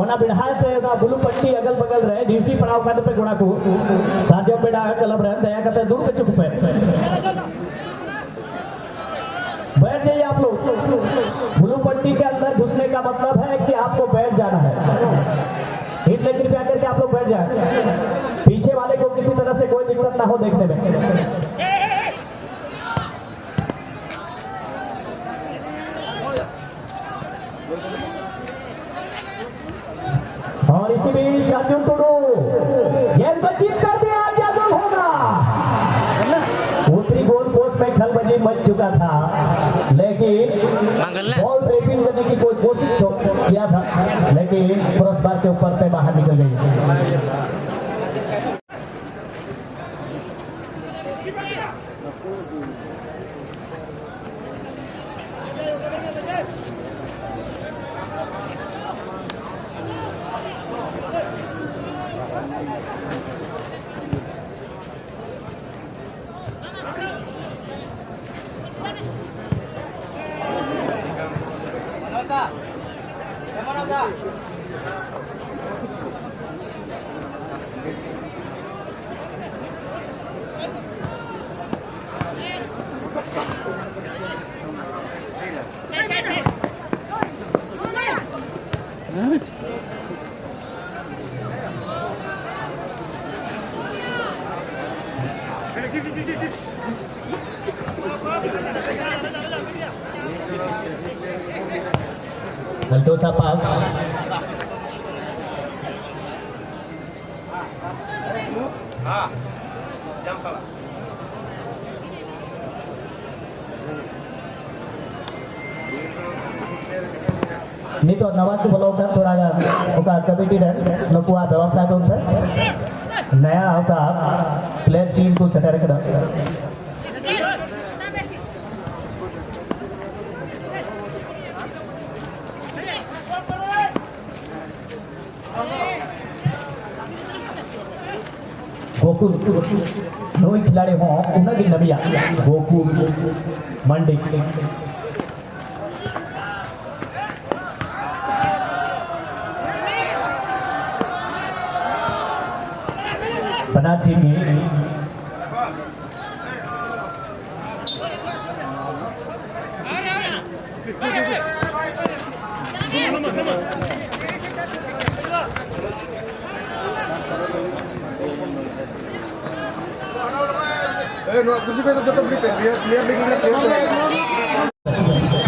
ओना बिढ़ाए थे ना ब्लू पट्टी अगल बगल रहे ड्यूटी पड़ाव का पे गुणा को साथियों बिढ़ा क्लब रहे दया करते दूर पे चुप पे बैठ जाइए आप लोग। ब्लू पट्टी के अंदर घुसने का मतलब है कि आपको बैठ जाना है, इसलिए कृपया करके आप लोग बैठ जाए। पीछे वाले को किसी तरह से कोई दिक्कत ना हो देखने में। और इसी बीच अर्जुन टुडू गेंद को चिप कर दिया, क्या गोल होगा। उत्तरी गोल पोस्ट में खलबली मच चुका था लेकिन बॉल ट्रैपिंग करने की कोई कोशिश तो किया था लेकिन क्रॉसबार के ऊपर से बाहर निकल गई। Sentosa pass. नहीं तो नवाज बोलो कर थोड़ा ओका कमिटी रे नको आ व्यवस्था तो उनसे नया ओका प्लेयर टीम को सेटर कर गोकुल नोई खिलाड़ी हो उनकी नबिया गोकुल मंडी बना टीम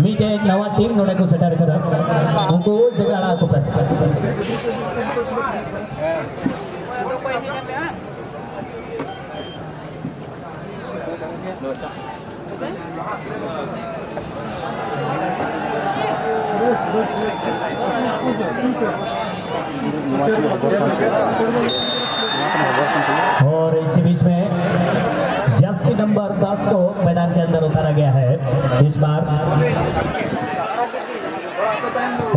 मीटे एक नवा टीम नोड़े को सेटर कर उनको जगह आड़ा को और इसी बीच में जर्सी नंबर 10 को मैदान के अंदर उतारा गया है इस बार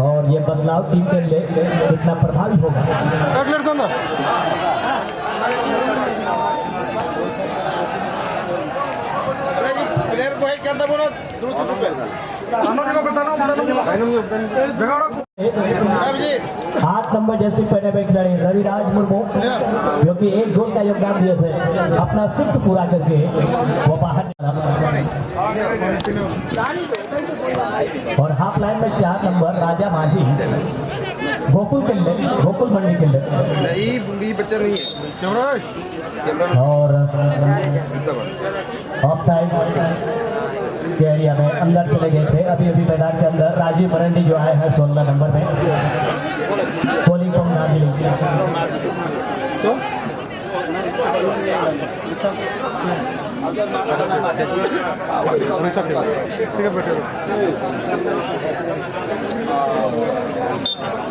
और ये बदलाव टीम के लिए कितना प्रभावी होगा। को हेज करता बोलो दुड़ू दुड़ू पे अभिजीत 8 नंबर जर्सी पहने हुए खिलाड़ी रविराज मुर्मू जो कि 1 गोल का योगदान दिए थे, अपना शिफ्ट पूरा करके वो बाहर निकला। और हाफ लाइन में 4 नंबर राजा माझी गोकुल मंडी के लिए नहीं बच्चा नहीं है और ऑफ साइड के एरिया में अंदर चले गए थे। अभी मैदान के अंदर राजीव मरंडी जो आए हैं 16 नंबर में पोलिंग को दार्जिलिंग।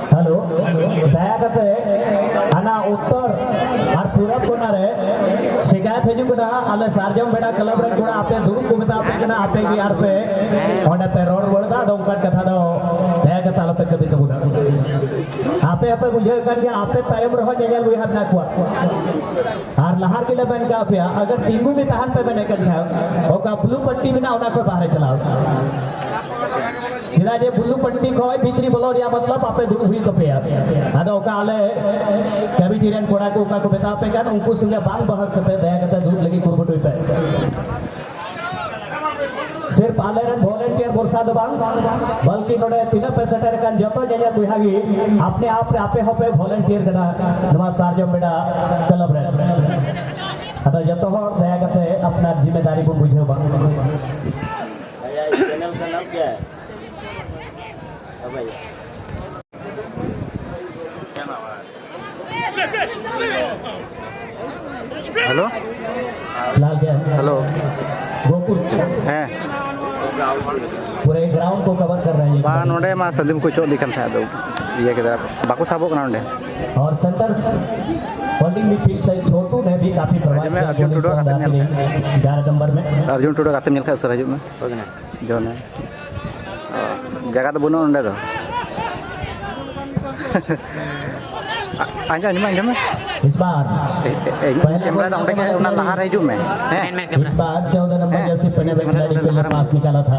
हेलो दया करते आना उत्तर और पूरब कोना रे शिकायत हजू ना आले सार्जम बेड़ा क्लब रे थोड़ा आपे दुरुक को बता पे ना आपे की यार पे ओंडे पे रोड वड़दा डोंकट कथा दो दया करता आले पे कभी तो बुदा आपे बुझे कर के आपे टाइम रहो जगह बुझा ना कुआ और लहार के लेबन का पे अगर टीमू भी तहन पे बने कर है ओका ब्लू पट्टी में ना ओना को बाहर चलाओ सीधा जे ब्लू पट्टी को भीतरी बोलो रिया मतलब आपे दूर हुई तो पे आदो ओका आले कभी टीरन कोड़ा को ओका को बता पे कर उनको संगे बांग बहस करते दया करते दूर लगी कुरबटोई पे सिर्फ आलेरन वॉलंटियर बोरसा दो बांग बल्कि नोडे 3 पैसेटर कान जतो जया बुहागी अपने आप रे आपे होपे वॉलंटियर कना नवा सार्जम बेड़ा क्लब रे अदा जतो हो दया करते अपना जिम्मेदारी को बुझे बा चैनल का नाम क्या है भाई हेलो लाल गया हेलो गोकुल हैं पूरे ग्राउंड को कवर कर रहे हैं बा नोडे मा सलीम को चो दिखन था दो ये के बाको साबो कना नोडे और सेंटर होल्डिंग मिडफील्ड से छोटू ने भी काफी प्रभाव में अर्जुन टुडो का 11 नंबर में अर्जुन टुडो का मिल का सर हजू में जो ने जगह तो बुनो नोडे तो अंजम इस बार कैमरा तो के उना लहार हजू में हैं इस बार 14 नंबर जर्सी पहने हुए खिलाड़ी के लिए पास निकाला था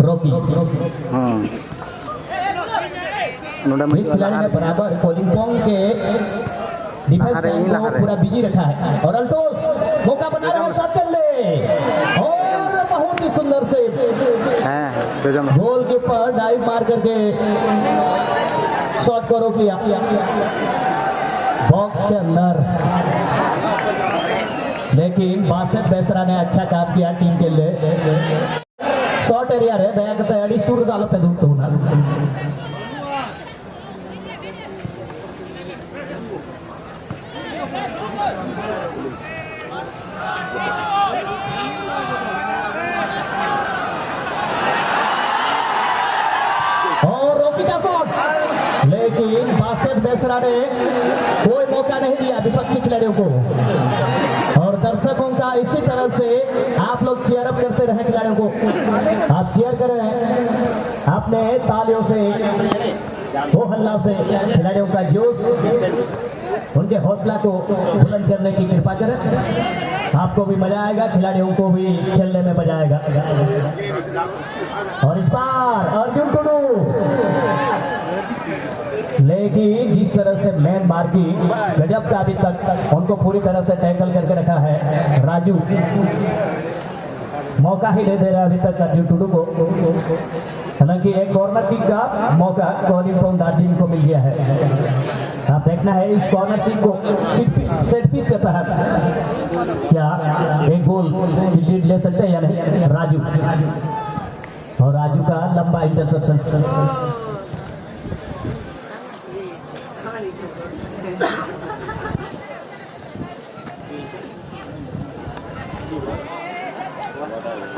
रोकी इस खिलाड़ी ने बराबर कोलिंग पोंग के डिफेंस लाइन को पूरा बिजी रखा है और अल्टोस मौका बना रहा है साथ कर ले और बहुत ही सुंदर से गोल के ऊपर डाइव मार करके शॉट को रोक लिया बॉक्स के अंदर। लेकिन बासित बेसरा ने अच्छा काम किया टीम के लिए शॉर्ट एरिया रे दया करते अड़ी सूर डालो पे दूर तो ना और रोकी का शॉट लेकिन बासित बेसरा ने कोई मौका नहीं दिया विपक्षी खिलाड़ियों को और दर्शकों का इसी तरह से आप लोग चीयर अप करते रहे खिलाड़ियों को आप चीयर करें अपने तालियों से हो हल्ला से खिलाड़ियों का जोश उनके हौसला को बुलंद करने की कृपा करें आपको भी मजा आएगा खिलाड़ियों को भी खेलने में मजा आएगा। और इस बार अर्जुन टुडू लेकिन जिस तरह से मैन मार की गजब का अभी तक उनको पूरी तरह से टैकल करके रखा है राजू मौका ही नहीं दे रहा अभी तक अर्जुन टुडू को हालांकि एक कॉर्नर किक का मौका कोलिंग पोंग दार्जिलिंग को मिल गया है। आप देखना है इस कॉर्नर किक को सेट पीस के तहत क्या एक गोल की लीड ले सकते हैं या नहीं राजू और राजू का लंबा इंटरसेप्शन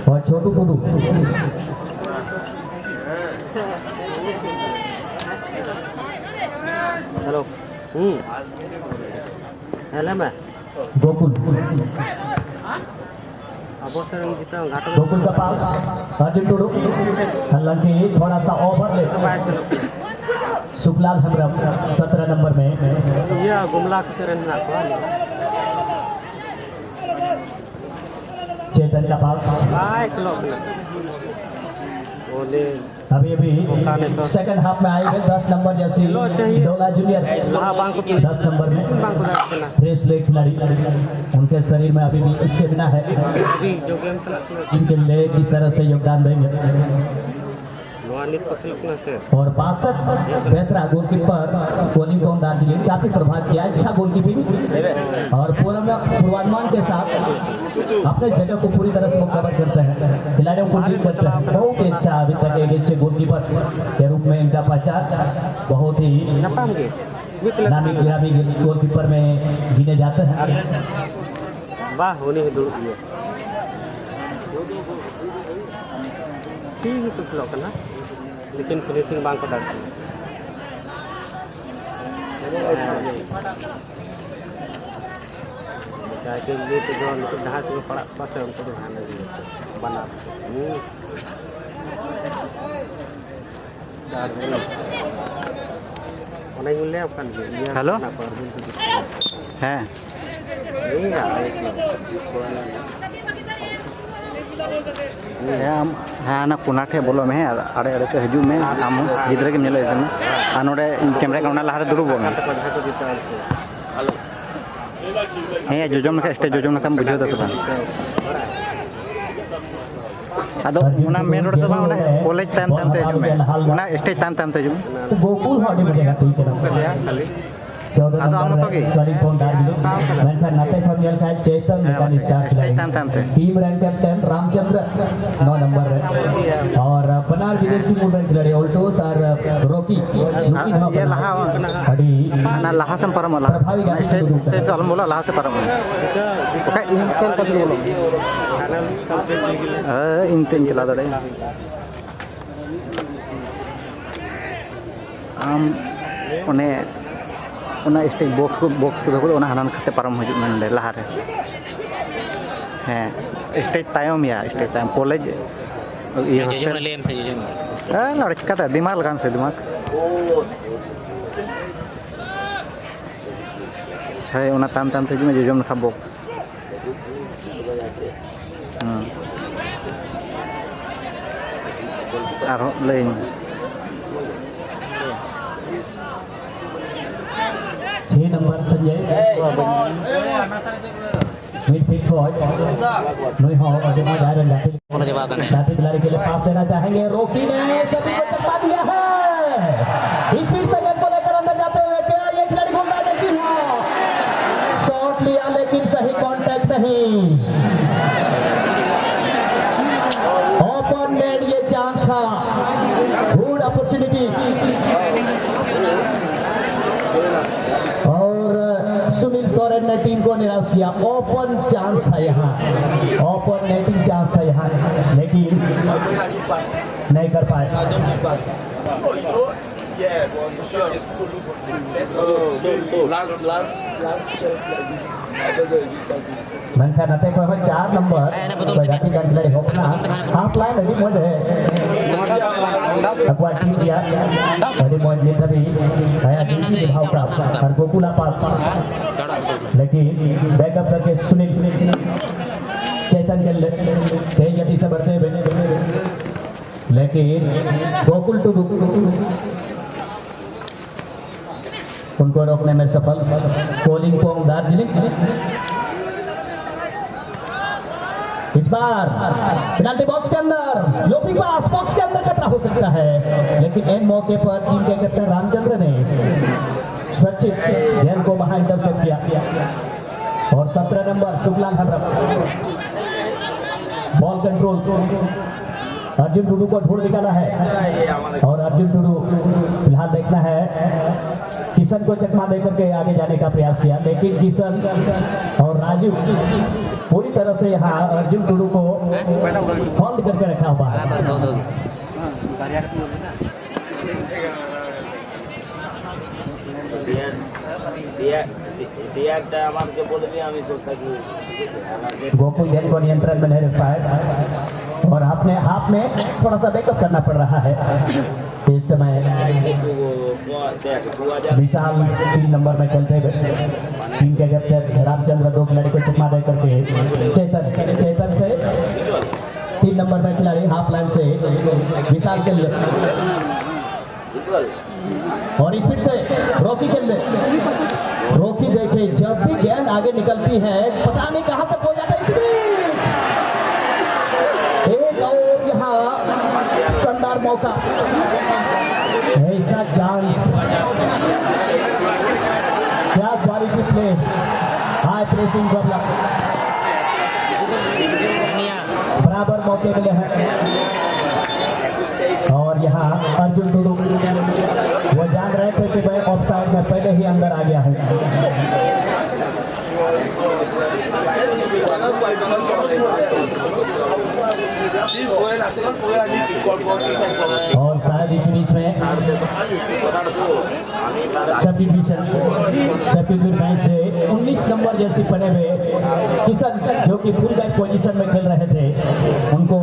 और छोटू टुडू हेलो हेलो मैं गोकुल गोकुल का पास अर्जुन टुडू हालांकि थोड़ा सा ओवर ले सुखलाल हेम्ब्रम 17 नंबर में Iya, gumlah keseran nak kau. चेतन का पास Baik kalau kena. Boleh. अभी सेकंड हाफ में आएंगे 10 नंबर जर्सी डोला junior Lah bang ko 10 number में bang ko dah kena. Fresh leg खिलाड़ी उनके शरीर में अभी भी स्टेमिना है Jadi jo game kena kena. इनके लेग किस तरह से योगदान देंगे Wanit ko kena se. और 62 बेहतरा गोलकीपर कोलिंग को दार्जिलिंग काफी प्रभाव किया अच्छा गोलकीपिंग और पूर्वानुमान के साथ अपने जगह को पूरी तरह से मुकम्मल करते हैं खिलाड़ियों को लीड करते हैं बहुत ही अच्छा अभी तक एक अच्छे गोलकीपर के रूप में इनका पहचान बहुत ही Apa mungkin? Mikir नामी गोलकीपर में गिने जाते हैं bah ini dulu dia. ठीक itu kalau kena. लेकिन फिनिशिंग बांग को डालती है साइकिल ये तो जो उनको ढांच में पड़ा पास है उनको ध्यान नहीं बना उन्हें मिले अपन हेलो हैं नहीं आम हाँ ना पुना ठे बोलो में आड़े आड़े के हजू में आम गिद्रे के मिले इसमें नोड़े कैमरा का लहारे दुरुब में हाँ जोजम ना स्टेज जोजम ना बुझे दस बार अदो उना मेन रोड तो बांग कॉलेज टाइम टाइम ते हजू में उना स्टेज टाइम टाइम ते हजू में गोकुल हॉडी में देखा ठीक है खाली 14 नंबर टेलीफोन दार्जिलिंग मेंशन नाते फमियल का Chetan mechanic star team rank captain Ramchandra 9 number है और बनार विदेशी मूवमेंट खिलाड़ी ऑल्टोस और रॉकी ये लहा अड़ी ना लहा से परम लहा स्टेज स्टेज तो अलम बोला लहा से परम ओके इंटेल का बोलो इंटेल चला दड़े आम उन्हें उना स्टेज बॉक्स को देखो उना हनान खाते परम हजू में लहारे हैं स्टेज तायम या स्टेज तायम कॉलेज ये लड़का था दिमाग लगान से दिमाग है उना ताम ताम तेज में जोजम रखा बॉक्स लेन 6 नंबर संजय मिडफील्ड कोच नोई हॉल और डेमो डायरन जाती खिलाड़ी के लिए पास देना चाहेंगे रोकी ने सभी को चपा दिया है स्पीड से गेंद को लेकर अंदर जाते हुए क्या ये खिलाड़ी घूमता है जी हां शॉट लिया लेकिन सही कांटेक्ट नहीं ओपन नेट ये चांस था गुड अपॉर्चुनिटी सुनील सोरेन ने टीम को निराश किया ओपन चांस था यहाँ ओपन नेटिंग चांस था यहाँ लेकिन नहीं कर पाए मैंने नते को 4 नंबर जाति का खिलाड़ी हो ना हाफ लाइन रेडी मोड है अगवा टीम दिया रेडी मोड ने तभी आया टीम भाव प्राप्त और गोकुला पास लेकिन बैकअप करके सुनील चेतन के तेज गति से बढ़ते हुए लेकिन गोकुल टू उनको रोकने में सफल कोलिंग पोंग दार्जिलिंग इस बार पेनल्टी बॉक्स के अंदर लोपी पास बॉक्स के अंदर खतरा हो सकता है लेकिन इन मौके पर टीम के कैप्टन रामचंद्र ने स्वच्छित गेंद को बाहर इंटरसेप्ट किया और 17 number Sukhlal Hembram ball control Arjun Tudu को ढूंढ निकाला है और अर्जुन टुडू फिलहाल देखना है किशन को चकमा देकर के आगे जाने का प्रयास किया लेकिन किशन और राजू पूरी तरह से यहाँ अर्जुन टुडू को होल्ड करके रखा हुआ है गोकुल गेंद को नियंत्रण में नहीं रख पाए और अपने हाथ में थोड़ा सा बैकअप करना पड़ रहा है इस इस समय विशाल 3 नंबर में खेलते हुए टीम के कैप्टन रामचंद्र 2 खिलाड़ी को चकमा दे करके चेतन से 3 नंबर में खिलाड़ी हाफ लाइन से विशाल खेल और स्पीड से रॉकी खेल रॉकी देखे जब भी गेंद आगे निकलती है पता नहीं कहां से हो जाता है स्पीड एक और यहाँ शानदार मौका ऐसा चांस क्या क्वालिटी प्ले हाई प्रेसिंग बराबर मौके मिले हैं और यहाँ अर्जुन टुडू वो जान रहे थे कि भाई ऑफ साइड में पहले ही अंदर आ गया है और शायद इसी बीच में सब्स्टिट्यूट बैंक से 19 नंबर जर्सी पहने हुए किशन जो कि फुल बैक पोजीशन में खेल रहे थे उनको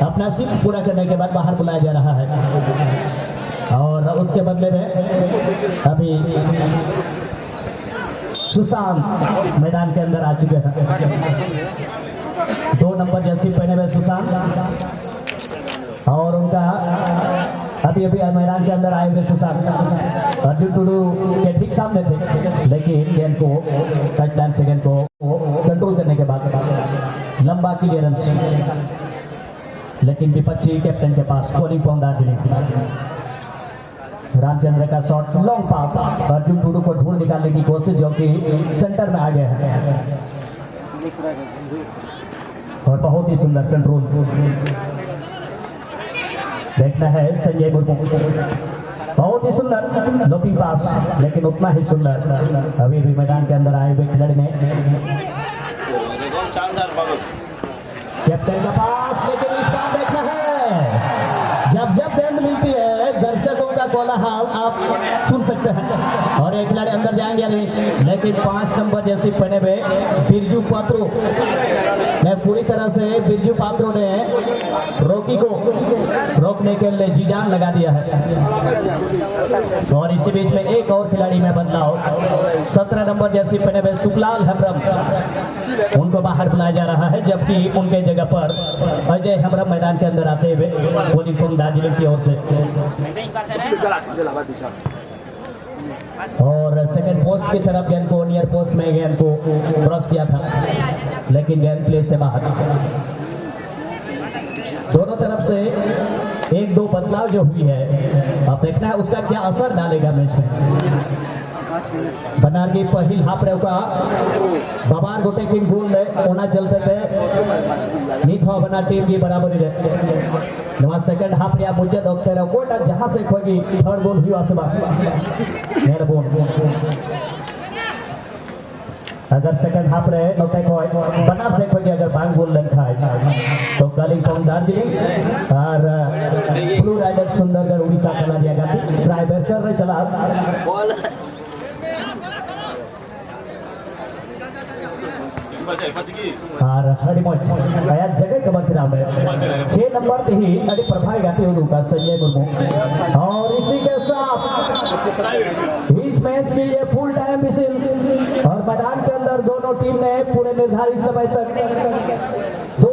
अपना शिफ्ट पूरा करने के बाद बाहर बुलाया जा रहा है और उसके बदले में अभी सुशांत मैदान के अंदर आ चुके हैं 2 नंबर जर्सी पहने हुए सुशांत और उनका अभी मैदान के अंदर आए हुए सुशांत अर्जुन टुडू के ठीक सामने थे लेकिन गेंद को टच लाइन से गेंद को कंट्रोल करने के बाद लंबा क्लियरेंस लेकिन विपक्षी कैप्टन के पास स्कोरिंग पॉइंट दार्जिलिंग रामचंद्र का शॉट लॉन्ग पास अर्जुन टुडू को ढूंढ निकालने की कोशिश जो कि सेंटर में आ गया है और बहुत ही सुंदर कंट्रोल देखना है संजय मुर्मू बहुत ही सुंदर लोपिंग पास लेकिन उतना ही सुंदर अभी भी मैदान के अंदर आए हुए खिलाड़ी ने कैप्टन का पास लेकिन इस बार देखना है जब गेंद मिलती है दर्शकों का कोलाहल आप सुन सकते हैं और एक खिलाड़ी अंदर जाएंगे नहीं लेकिन 5 नंबर जैसी पहने हुए बिरजू पात्रो ने पूरी तरह से बिरजू पात्रो ने रॉकी को रोकने के लिए जी जान लगा दिया है और इसी बीच में एक और खिलाड़ी में बदलाव 17 नंबर जर्सी पहने हुए सुखलाल हेम्ब्रम उनको बाहर बुलाया जा रहा है जबकि उनके जगह पर अजय हेम्ब्रम मैदान के अंदर आते हुए बॉलिंग फॉर्म दार्जिलिंग की ओर से और सेकंड पोस्ट की तरफ गेंद को नियर पोस्ट में गेंद को क्रॉस किया था लेकिन गेंद प्ले से बाहर दोनों तरफ से 1-2 बदलाव जो हुई है अब देखना है उसका क्या असर डालेगा मैच में बनार की पहली हाफ रेव का बाबार गोटे की गोल ओना चलते थे नीत हो बना टीम की बराबरी रे नवा सेकंड हाफ रे मुझे दोखते रे कोटा जहां से खोगी थर्ड गोल हुआ से नेल बोल अगर सेकंड हाफ रे नोटे को बनार से खोगी अगर बांग गोल लन खाए तो कलिंग फ्रॉम दार्जिलिंग और ब्लू राइडर सुंदरगढ़ उड़ीसा चला दिया गाती ड्राइवर कर रहे चला बॉल और हरिमोज आया जगह कबर ग्राम में 6 नंबर पे ही अड़ी प्रभावी गाती हुई का संजय मुर्मू और इसी के साथ इस मैच की ये फुल टाइम विसिल और मैदान के अंदर दोनों टीम ने पूरे निर्धारित समय तक 2